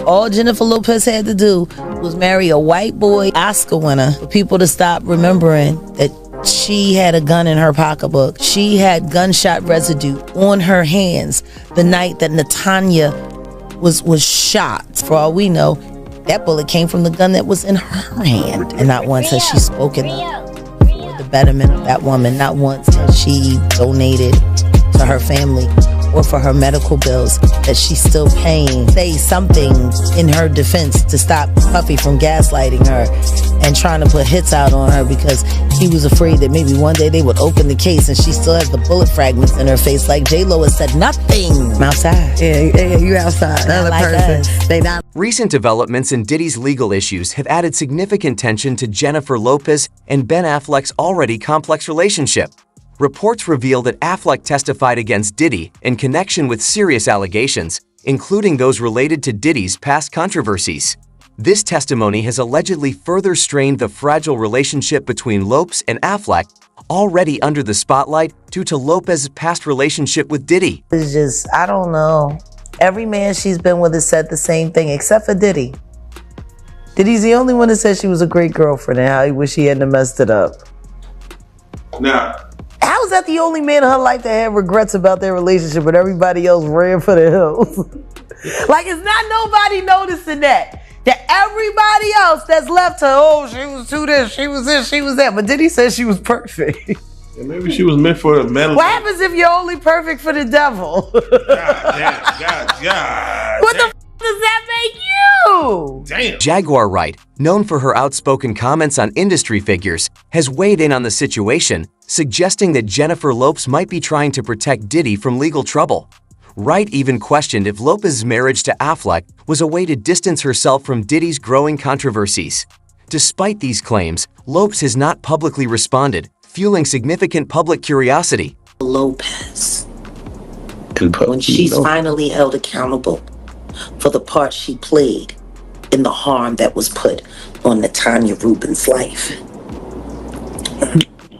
All Jennifer Lopez had to do was marry a white boy Oscar winner for people to stop remembering that she had a gun in her pocketbook. She had gunshot residue on her hands the night that Natanya was shot. For all we know, that bullet came from the gun that was in her hand. And not once has she spoken up for the betterment of that woman. Not once has she donated to her family or for her medical bills that she's still paying. Say something in her defense to stop Puffy from gaslighting her and trying to put hits out on her because he was afraid that maybe one day they would open the case and she still has the bullet fragments in her face. Like J-Lo has said nothing. I'm outside. Yeah, you outside. Another like person. us. They not. Recent developments in Diddy's legal issues have added significant tension to Jennifer Lopez and Ben Affleck's already complex relationship. Reports reveal that Affleck testified against Diddy in connection with serious allegations, including those related to Diddy's past controversies. This testimony has allegedly further strained the fragile relationship between Lopez and Affleck, already under the spotlight due to Lopez's past relationship with Diddy. It's just, I don't know. Every man she's been with has said the same thing, except for Diddy. Diddy's the only one that said she was a great girlfriend and how he wish he hadn't messed it up. Nah. How is that the only man in her life that had regrets about their relationship but everybody else ran for the hills? Like, it's not nobody noticing that. That everybody else that's left her, oh, she was too this, she was this, she was that. But Diddy said she was perfect. Yeah, maybe she was meant for the metal. What happens if you're only perfect for the devil? God. What the f does that make you? Damn. Jaguar Wright, known for her outspoken comments on industry figures, has weighed in on the situation, suggesting that Jennifer Lopez might be trying to protect Diddy from legal trouble. Wright even questioned if Lopez's marriage to Affleck was a way to distance herself from Diddy's growing controversies. Despite these claims, Lopez has not publicly responded, fueling significant public curiosity. Lopez, when she's finally held accountable for the part she played in the harm that was put on Natanya Rubin's life.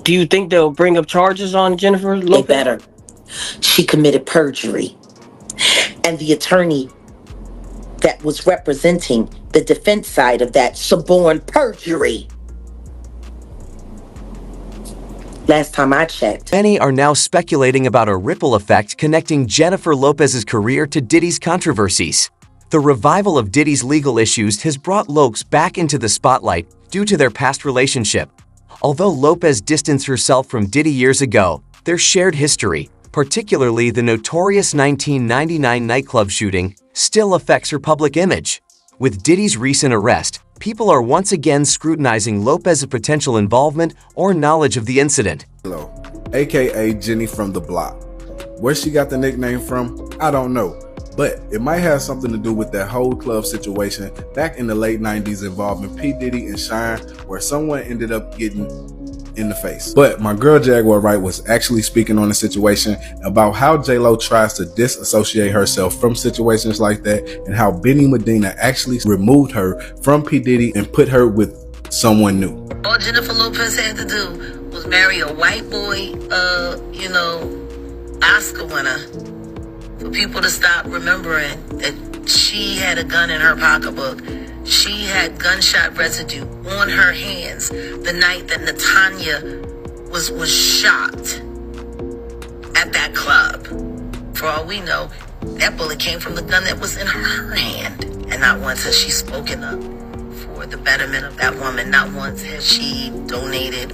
Do you think they'll bring up charges on Jennifer Lopez? They better. She committed perjury. And the attorney that was representing the defense side of that suborned perjury. Last time I checked. Many are now speculating about a ripple effect connecting Jennifer Lopez's career to Diddy's controversies. The revival of Diddy's legal issues has brought Lopez back into the spotlight due to their past relationship. Although Lopez distanced herself from Diddy years ago, their shared history, particularly the notorious 1999 nightclub shooting, still affects her public image. With Diddy's recent arrest, people are once again scrutinizing Lopez's potential involvement or knowledge of the incident. Hello, aka Jenny from the block. Where she got the nickname from, I don't know, but it might have something to do with that whole club situation back in the late 90s involving P. Diddy and Shine, where someone ended up getting in the face. But my girl Jaguar Wright was actually speaking on the situation about how J-Lo tries to disassociate herself from situations like that and how Benny Medina actually removed her from P. Diddy and put her with someone new. All Jennifer Lopez had to do was marry a white boy, Oscar winner for people to stop remembering that she had a gun in her pocketbook. She had gunshot residue on her hands the night that Natanya was shot at that club. For all we know, that bullet came from the gun that was in her hand. And not once has she spoken up for the betterment of that woman. Not once has she donated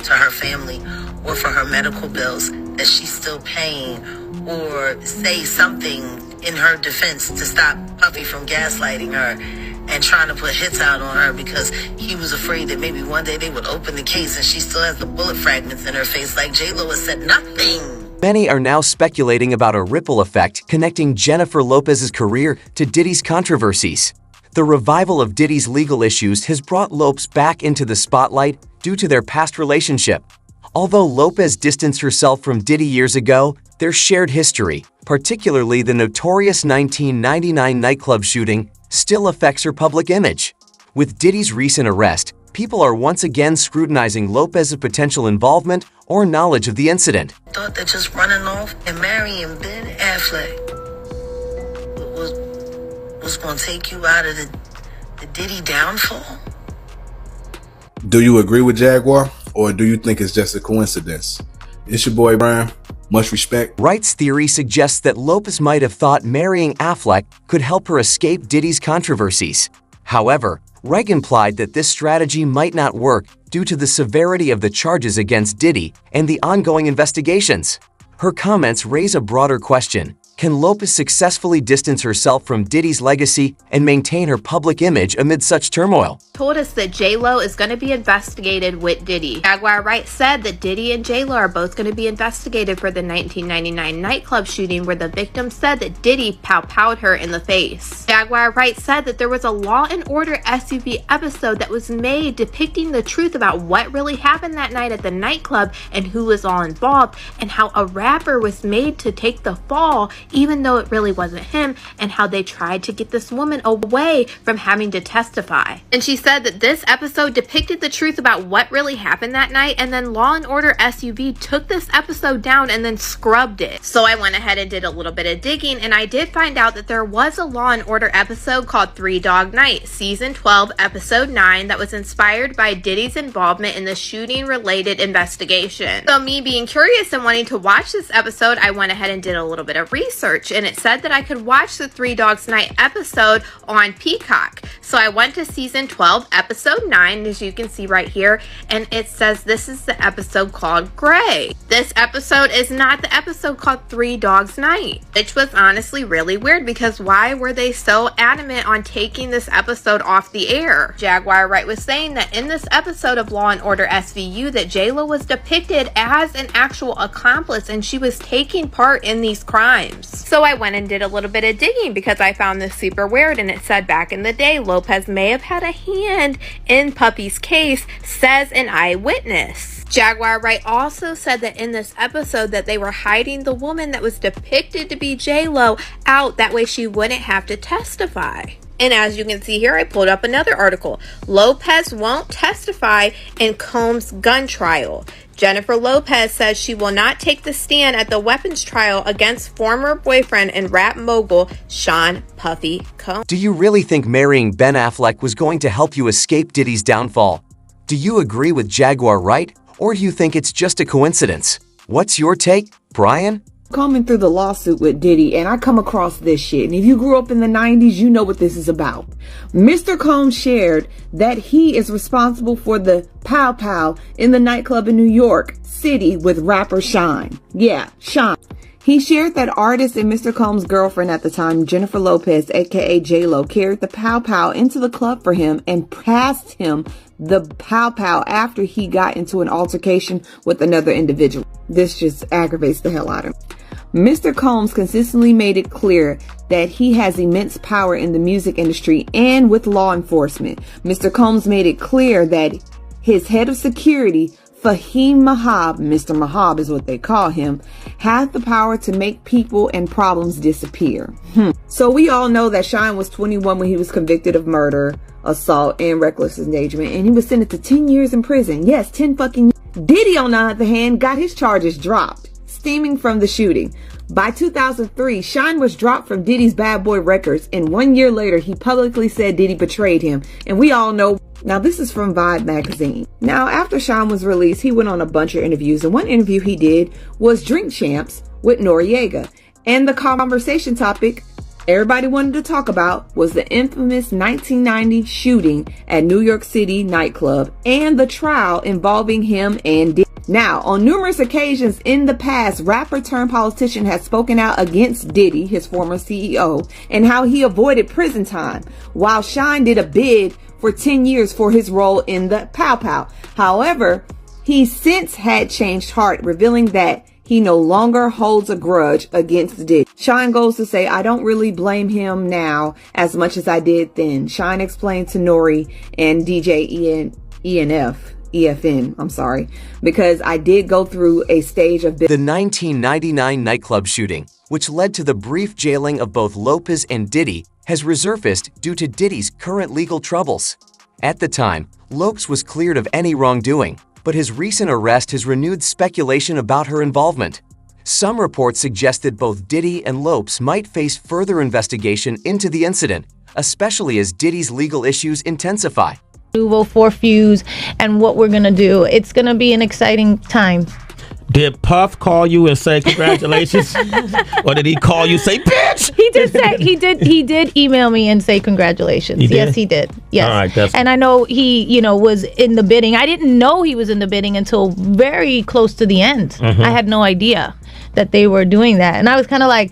to her family or for her medical bills that she's still paying, or say something in her defense to stop Puffy from gaslighting her and trying to put hits out on her because he was afraid that maybe one day they would open the case and she still has the bullet fragments in her face. Like J-Lo has said nothing. Many are now speculating about a ripple effect connecting Jennifer Lopez's career to Diddy's controversies. The revival of Diddy's legal issues has brought Lopez back into the spotlight due to their past relationship. Although Lopez distanced herself from Diddy years ago, their shared history, particularly the notorious 1999 nightclub shooting, still affects her public image. With Diddy's recent arrest, people are once again scrutinizing Lopez's potential involvement or knowledge of the incident. Thought that just running off and marrying Ben Affleck was was going to take you out of the Diddy downfall? Do you agree with Jaguar, or do you think it's just a coincidence? It's your boy Brian. Much respect. Wright's theory suggests that Lopez might have thought marrying Affleck could help her escape Diddy's controversies. However, Wright implied that this strategy might not work due to the severity of the charges against Diddy and the ongoing investigations. Her comments raise a broader question. Can Lopez successfully distance herself from Diddy's legacy and maintain her public image amid such turmoil? Told us that J-Lo is going to be investigated with Diddy. Jaguar Wright said that Diddy and J-Lo are both going to be investigated for the 1999 nightclub shooting where the victim said that Diddy pow-powed her in the face. Jaguar Wright said that there was a Law & Order SUV episode that was made depicting the truth about what really happened that night at the nightclub and who was all involved, and how a rapper was made to take the fall even though it really wasn't him, and how they tried to get this woman away from having to testify. And she said that this episode depicted the truth about what really happened that night, and then Law & Order SUV took this episode down and then scrubbed it. So I went ahead and did a little bit of digging, and I did find out that there was a Law & Order episode called 3 Dog Night, Season 12, Episode 9, that was inspired by Diddy's involvement in the shooting-related investigation. So me being curious and wanting to watch this episode, I went ahead and did a little bit of research, and it said that I could watch the 3 Dogs Night episode on Peacock. So I went to Season 12, Episode 9, as you can see right here, and it says this is the episode called Gray. This episode is not the episode called 3 Dogs Night, which was honestly really weird, because why were they so adamant on taking this episode off the air? Jaguar Wright was saying that in this episode of Law & Order SVU that J-Lo was depicted as an actual accomplice, and she was taking part in these crimes. So I went and did a little bit of digging because I found this super weird, and it said back in the day Lopez may have had a hand in Puppy's case, says an eyewitness. Jaguar Wright also said that in this episode that they were hiding the woman that was depicted to be J-Lo out, that way she wouldn't have to testify. And as you can see here, I pulled up another article. Lopez won't testify in Combs' gun trial. Jennifer Lopez says she will not take the stand at the weapons trial against former boyfriend and rap mogul Sean Puffy Combs. Do you really think marrying Ben Affleck was going to help you escape Diddy's downfall? Do you agree with Jaguar Wright, or do you think it's just a coincidence? What's your take, Brian? Coming through the lawsuit with Diddy, and I come across this shit. And if you grew up in the 90s, you know what this is about. Mr. Combs shared that he is responsible for the pow pow in the nightclub in New York City with rapper Shine. Yeah, Shine. He shared that artist and Mr. Combs' girlfriend at the time, Jennifer Lopez, aka J-Lo, carried the pow pow into the club for him and passed him the pow pow after he got into an altercation with another individual. This just aggravates the hell out of him. Mr. Combs consistently made it clear that he has immense power in the music industry and with law enforcement. Mr. Combs made it clear that his head of security, Fahim Mahab, Mr. Mahab is what they call him, had the power to make people and problems disappear. So we all know that Shine was 21 when he was convicted of murder, assault, and reckless endangerment, and he was sentenced to 10 years in prison. Yes, 10 fucking years. Diddy, on the other hand, got his charges dropped, stemming from the shooting. By 2003, Shine was dropped from Diddy's Bad Boy Records, and 1 year later, he publicly said Diddy betrayed him. And we all know. Now, this is from Vibe magazine. Now, after Shine was released, he went on a bunch of interviews, and one interview he did was Drink Champs with Noriega. And the conversation topic everybody wanted to talk about was the infamous 1990 shooting at New York City nightclub and the trial involving him and Diddy. Now, on numerous occasions in the past, rapper turned politician has spoken out against Diddy, his former CEO, and how he avoided prison time, while Shine did a bid for 10 years for his role in the Pow Pow. However, he since had changed heart, revealing that he no longer holds a grudge against Diddy. Shine goes to say, I don't really blame him now as much as I did then. Shine explained to Nori and DJ EFN, because I did go through a stage of... The 1999 nightclub shooting, which led to the brief jailing of both Lopez and Diddy, has resurfaced due to Diddy's current legal troubles. At the time, Lopez was cleared of any wrongdoing, but his recent arrest has renewed speculation about her involvement. Some reports suggest that both Diddy and Lopez might face further investigation into the incident, especially as Diddy's legal issues intensify. Duval for Fuse and what we're gonna do. It's gonna be an exciting time. Did Puff call you and say congratulations? Or did he call you say bitch? He did email me and say congratulations. Yes, he did. Yes. All right, and I know he, was in the bidding. I didn't know he was in the bidding until very close to the end. Mm-hmm. I had no idea that they were doing that. And I was kind of like,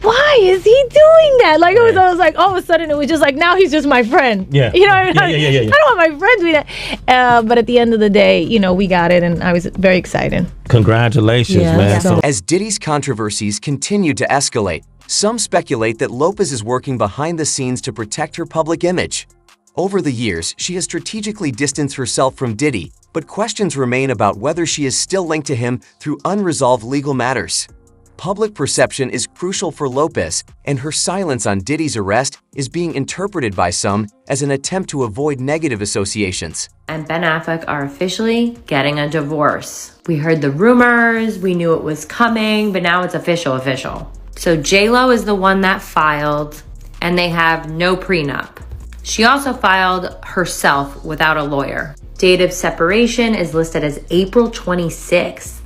why is he doing that? Like, I was like, all of a sudden, it was just like, now he's just my friend. Yeah. You know what I mean? Yeah. I don't want my friend doing that. But at the end of the day, we got it, and I was very excited. Congratulations, man. Yeah. As Diddy's controversies continue to escalate, some speculate that Lopez is working behind the scenes to protect her public image. Over the years, she has strategically distanced herself from Diddy, but questions remain about whether she is still linked to him through unresolved legal matters. Public perception is crucial for Lopez, and her silence on Diddy's arrest is being interpreted by some as an attempt to avoid negative associations. And Ben Affleck are officially getting a divorce. We heard the rumors, we knew it was coming, but now it's official. So J-Lo is the one that filed, and they have no prenup. She also filed herself without a lawyer. Date of separation is listed as April 26th.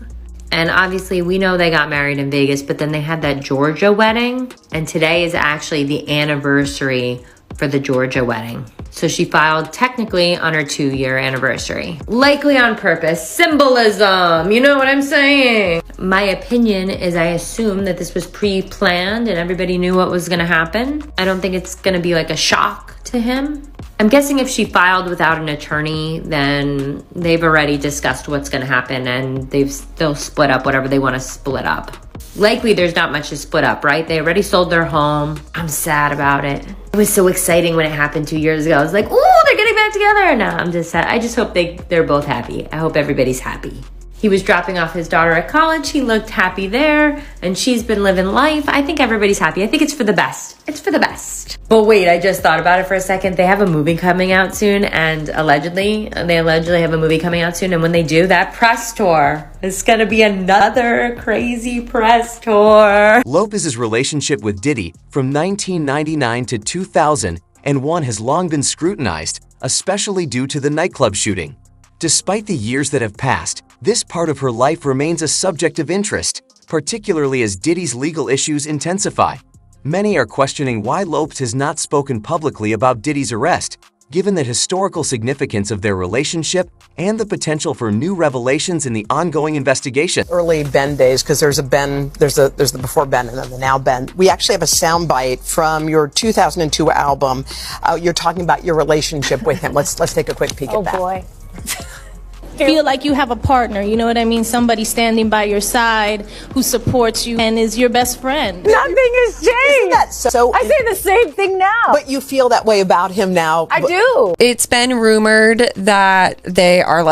And obviously we know they got married in Vegas, but then they had that Georgia wedding. And today is actually the anniversary for the Georgia wedding. So she filed technically on her 2-year anniversary. Likely on purpose. Symbolism, you know what I'm saying? My opinion is I assume that this was pre-planned and everybody knew what was gonna happen. I don't think it's gonna be like a shock to him. I'm guessing if she filed without an attorney, then they've already discussed what's going to happen and they'll split up whatever they want to split up. Likely there's not much to split up, right? They already sold their home. I'm sad about it. It was so exciting when it happened 2 years ago. I was like, ooh, they're getting back together. No, I'm just sad. I just hope they're both happy. I hope everybody's happy. He was dropping off his daughter at college. He looked happy there, and she's been living life. I think everybody's happy. I think it's for the best. It's for the best. But wait, I just thought about it for a second. They have a movie coming out soon, and they allegedly have a movie coming out soon. And when they do, that press tour is going to be another crazy press tour. Lopez's relationship with Diddy from 1999 to 2001 has long been scrutinized, especially due to the nightclub shooting. Despite the years that have passed, this part of her life remains a subject of interest, particularly as Diddy's legal issues intensify. Many are questioning why Lopez has not spoken publicly about Diddy's arrest, given the historical significance of their relationship and the potential for new revelations in the ongoing investigation. Early Ben days, because there's the before Ben and then the now Ben. We actually have a soundbite from your 2002 album. You're talking about your relationship with him. Let's take a quick peek at that. Oh boy. Feel like you have a partner, you know what I mean? Somebody standing by your side who supports you and is your best friend. Nothing has changed. Isn't that so? I say the same thing now. But you feel that way about him now. I do. It's been rumored that they are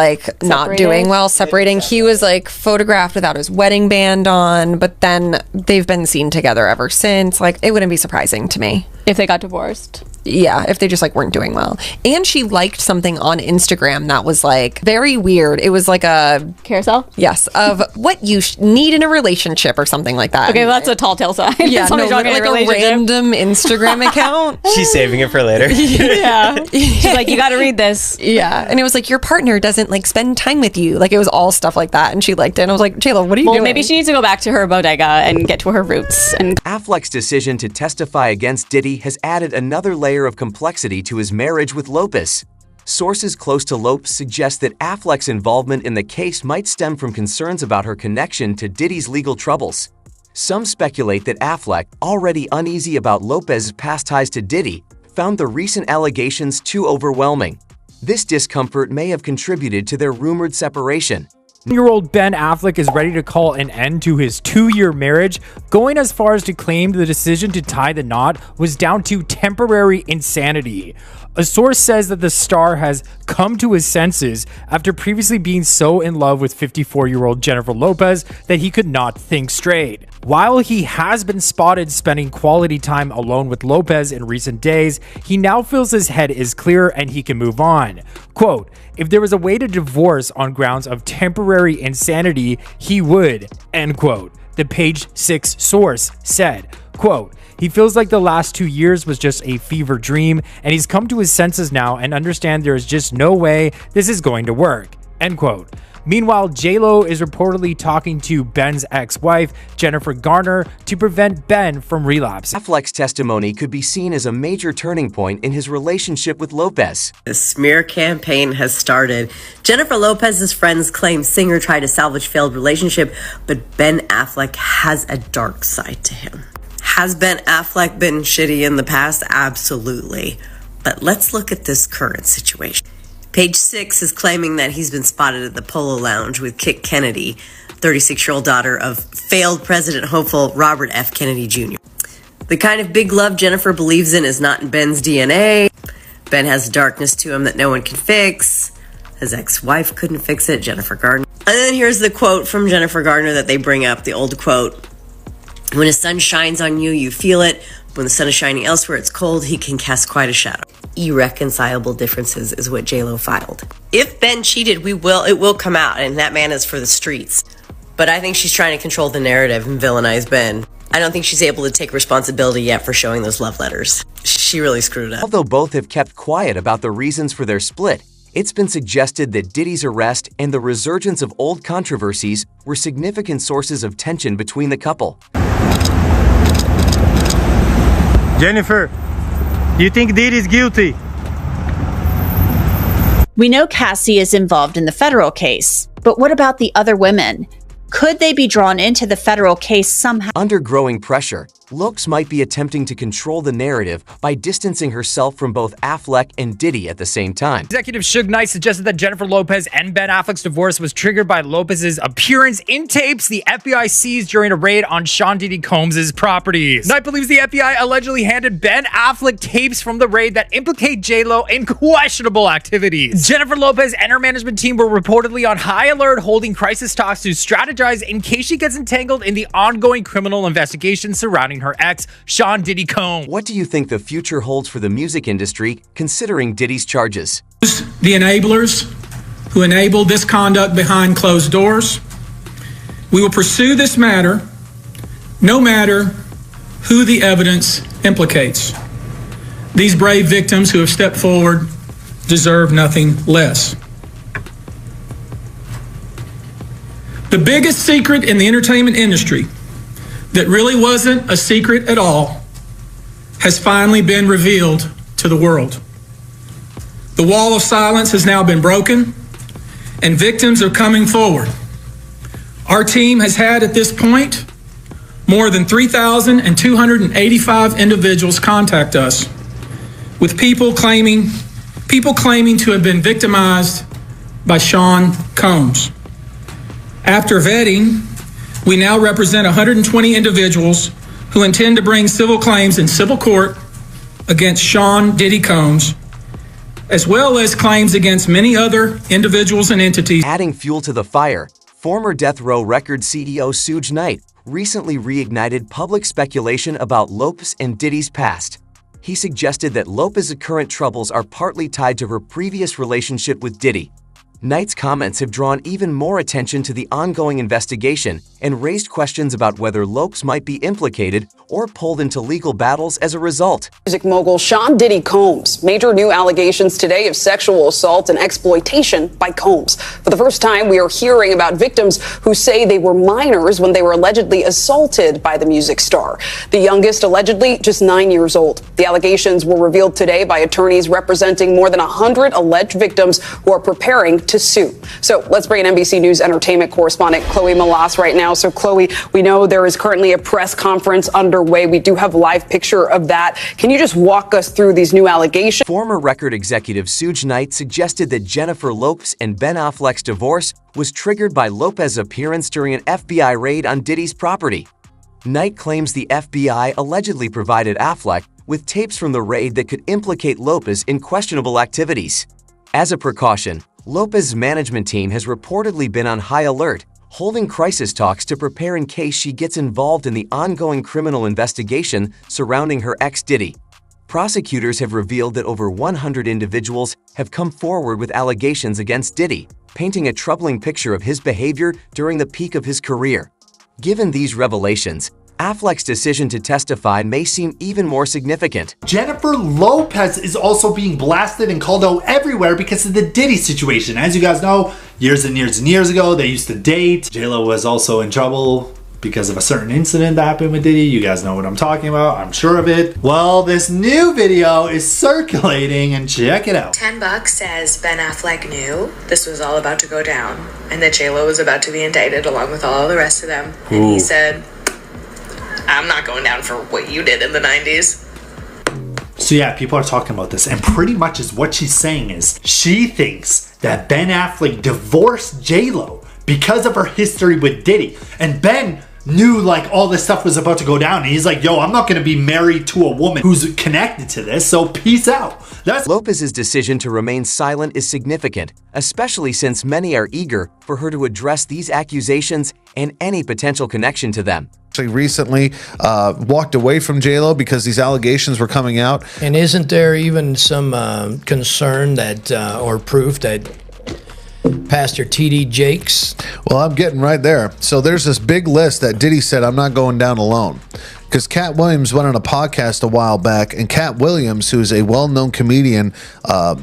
not doing well, separating. He was photographed without his wedding band on, but then they've been seen together ever since. It wouldn't be surprising to me if they got divorced. Yeah, if they just weren't doing well. And she liked something on Instagram that was very weird. It was a carousel? Yes, of what you need in a relationship or something like that. Okay, well, that's a tall tale sign. Yeah, no, a random Instagram account. She's saving it for later. Yeah. She's you got to read this. Yeah. And it was your partner doesn't spend time with you. It was all stuff like that. And she liked it. And I was like, J-Lo, what are you doing? Maybe she needs to go back to her bodega and get to her roots. And Affleck's decision to testify against Diddy has added another layer of complexity to his marriage with Lopez. Sources close to Lopez suggest that Affleck's involvement in the case might stem from concerns about her connection to Diddy's legal troubles. Some speculate that Affleck, already uneasy about Lopez's past ties to Diddy, found the recent allegations too overwhelming. This discomfort may have contributed to their rumored separation. 10-year-old Ben Affleck is ready to call an end to his 2-year marriage, going as far as to claim the decision to tie the knot was down to temporary insanity. A source says that the star has come to his senses after previously being so in love with 54-year-old Jennifer Lopez that he could not think straight. While he has been spotted spending quality time alone with Lopez in recent days, he now feels his head is clear and he can move on. Quote, if there was a way to divorce on grounds of temporary insanity, he would, end quote. The Page 6 source said, quote, He feels like the last 2 years was just a fever dream, and he's come to his senses now and understand there is just no way this is going to work. End quote. Meanwhile, J-Lo is reportedly talking to Ben's ex-wife, Jennifer Garner, to prevent Ben from relapsing. Affleck's testimony could be seen as a major turning point in his relationship with Lopez. The smear campaign has started. Jennifer Lopez's friends claim singer tried to salvage failed relationship, but Ben Affleck has a dark side to him. Has Ben Affleck been shitty in the past? Absolutely. But let's look at this current situation. Page 6 is claiming that he's been spotted at the Polo Lounge with Kit Kennedy, 36-year-old daughter of failed president hopeful Robert F. Kennedy Jr. The kind of big love Jennifer believes in is not in Ben's DNA. Ben has a darkness to him that no one can fix. His ex-wife couldn't fix it, Jennifer Garner. And then here's the quote from Jennifer Garner that they bring up, the old quote. When the sun shines on you, you feel it. When the sun is shining elsewhere, it's cold. He can cast quite a shadow. Irreconcilable differences is what J-Lo filed. If Ben cheated, it will come out, and that man is for the streets. But I think she's trying to control the narrative and villainize Ben. I don't think she's able to take responsibility yet for showing those love letters. She really screwed up. Although both have kept quiet about the reasons for their split, it's been suggested that Diddy's arrest and the resurgence of old controversies were significant sources of tension between the couple. Jennifer, do you think Diddy's guilty? We know Cassie is involved in the federal case, but what about the other women? Could they be drawn into the federal case somehow? Under growing pressure, Lopez might be attempting to control the narrative by distancing herself from both Affleck and Diddy at the same time. Executive Suge Knight suggested that Jennifer Lopez and Ben Affleck's divorce was triggered by Lopez's appearance in tapes the FBI seized during a raid on Sean Diddy Combs' properties. Knight believes the FBI allegedly handed Ben Affleck tapes from the raid that implicate J-Lo in questionable activities. Jennifer Lopez and her management team were reportedly on high alert, holding crisis talks to strategize in case she gets entangled in the ongoing criminal investigation surrounding her ex, Sean Diddy Combs. What do you think the future holds for the music industry, considering Diddy's charges? The enablers who enabled this conduct behind closed doors. We will pursue this matter, no matter who the evidence implicates. These brave victims who have stepped forward deserve nothing less. The biggest secret in the entertainment industry that really wasn't a secret at all has finally been revealed to the world. The wall of silence has now been broken, and victims are coming forward. Our team has had at this point more than 3,285 individuals contact us with people claiming to have been victimized by Sean Combs. After vetting, we now represent 120 individuals who intend to bring civil claims in civil court against Sean Diddy Combs, as well as claims against many other individuals and entities. Adding fuel to the fire, former Death Row Records CEO Suge Knight recently reignited public speculation about Lopez and Diddy's past. He suggested that Lopez's current troubles are partly tied to her previous relationship with Diddy. Knight's comments have drawn even more attention to the ongoing investigation and raised questions about whether Lopez might be implicated or pulled into legal battles as a result. Music mogul Sean Diddy Combs. Major new allegations today of sexual assault and exploitation by Combs. For the first time, we are hearing about victims who say they were minors when they were allegedly assaulted by the music star. The youngest allegedly just 9 years old. The allegations were revealed today by attorneys representing more than 100 alleged victims who are preparing to sue. So let's bring in NBC News entertainment correspondent Chloe Malas right now. So Chloe, we know there is currently a press conference underway. We do have a live picture of that. Can you just walk us through these new allegations? Former record executive Suge Knight suggested that Jennifer Lopez and Ben Affleck's divorce was triggered by Lopez's appearance during an FBI raid on Diddy's property. Knight claims the FBI allegedly provided Affleck with tapes from the raid that could implicate Lopez in questionable activities. As a precaution, Lopez's management team has reportedly been on high alert, holding crisis talks to prepare in case she gets involved in the ongoing criminal investigation surrounding her ex Diddy. Prosecutors have revealed that over 100 individuals have come forward with allegations against Diddy, painting a troubling picture of his behavior during the peak of his career. Given these revelations, Affleck's decision to testify may seem even more significant. Jennifer Lopez is also being blasted and called out everywhere because of the Diddy situation. As you guys know, years and years and years ago, they used to date. J-Lo was also in trouble because of a certain incident that happened with Diddy. You guys know what I'm talking about, I'm sure of it. Well, this new video is circulating, and check it out. $10 says Ben Affleck knew this was all about to go down and that J-Lo was about to be indicted along with all the rest of them. And he said, I'm not going down for what you did in the 90s. So yeah, people are talking about this, and pretty much is what she's saying is she thinks that Ben Affleck divorced J-Lo because of her history with Diddy. And Ben knew like all this stuff was about to go down, and he's like, yo, I'm not gonna be married to a woman who's connected to this, so peace out. Lopez's decision to remain silent is significant, especially since many are eager for her to address these accusations and any potential connection to them. Actually recently walked away from J-Lo because these allegations were coming out. And isn't there even some concern that or proof that Pastor T.D. Jakes? Well, I'm getting right there. So there's this big list that Diddy said, I'm not going down alone. Because Cat Williams went on a podcast a while back, and Cat Williams, who's a well-known comedian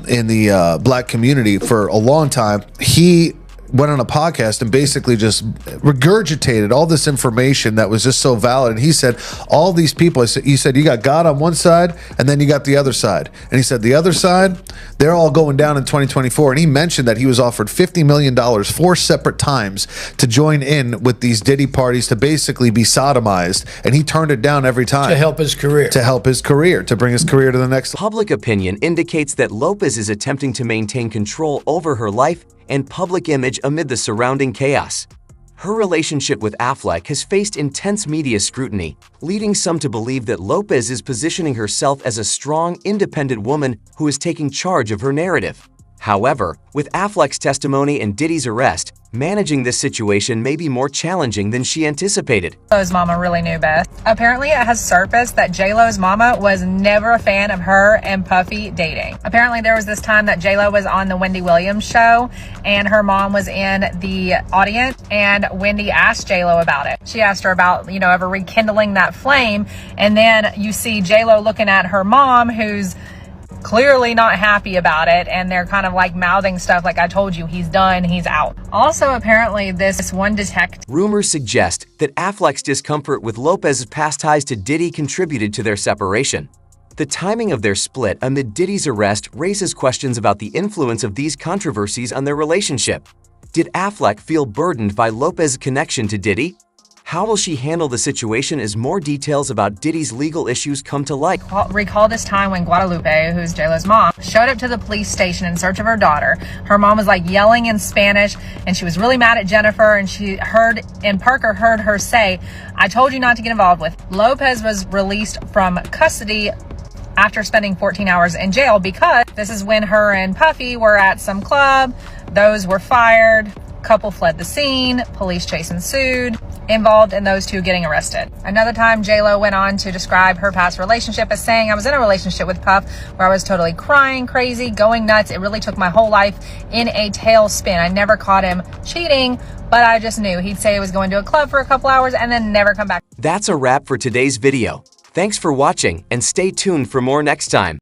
in the black community for a long time, he went on a podcast and basically just regurgitated all this information that was just so valid. And he said, all these people, he said, you got God on one side and then you got the other side. And he said, the other side, they're all going down in 2024. And he mentioned that he was offered $50 million 4 separate times to join in with these Diddy parties to basically be sodomized. And he turned it down every time. To help his career. To help his career, to bring his career to the next level. Public opinion indicates that Lopez is attempting to maintain control over her life and public image amid the surrounding chaos. Her relationship with Affleck has faced intense media scrutiny, leading some to believe that Lopez is positioning herself as a strong, independent woman who is taking charge of her narrative. However, with Affleck's testimony and Diddy's arrest, managing this situation may be more challenging than she anticipated. J-Lo's mama really knew best. Apparently it has surfaced that J-Lo's mama was never a fan of her and Puffy dating. Apparently there was this time that J-Lo was on the Wendy Williams show and her mom was in the audience, and Wendy asked J-Lo about it. She asked her about, ever rekindling that flame, and then you see J-Lo looking at her mom, who's clearly not happy about it, and they're kind of like mouthing stuff like, I told you, he's done, he's out. Also, apparently this one detective... Rumors suggest that Affleck's discomfort with Lopez's past ties to Diddy contributed to their separation. The timing of their split amid Diddy's arrest raises questions about the influence of these controversies on their relationship. Did Affleck feel burdened by Lopez's connection to Diddy? How will she handle the situation as more details about Diddy's legal issues come to light? Recall this time when Guadalupe, who's J-Lo's mom, showed up to the police station in search of her daughter. Her mom was like yelling in Spanish, and she was really mad at Jennifer, and Parker heard her say, I told you not to get involved with. Lopez was released from custody after spending 14 hours in jail because this is when her and Puffy were at some club. Those were fired. Couple fled the scene. Police chase ensued, involved in those two getting arrested. Another time, J-Lo went on to describe her past relationship as saying, I was in a relationship with Puff where I was totally crying, crazy, going nuts. It really took my whole life in a tailspin. I never caught him cheating, but I just knew he'd say he was going to a club for a couple hours and then never come back. That's a wrap for today's video. Thanks for watching, and stay tuned for more next time.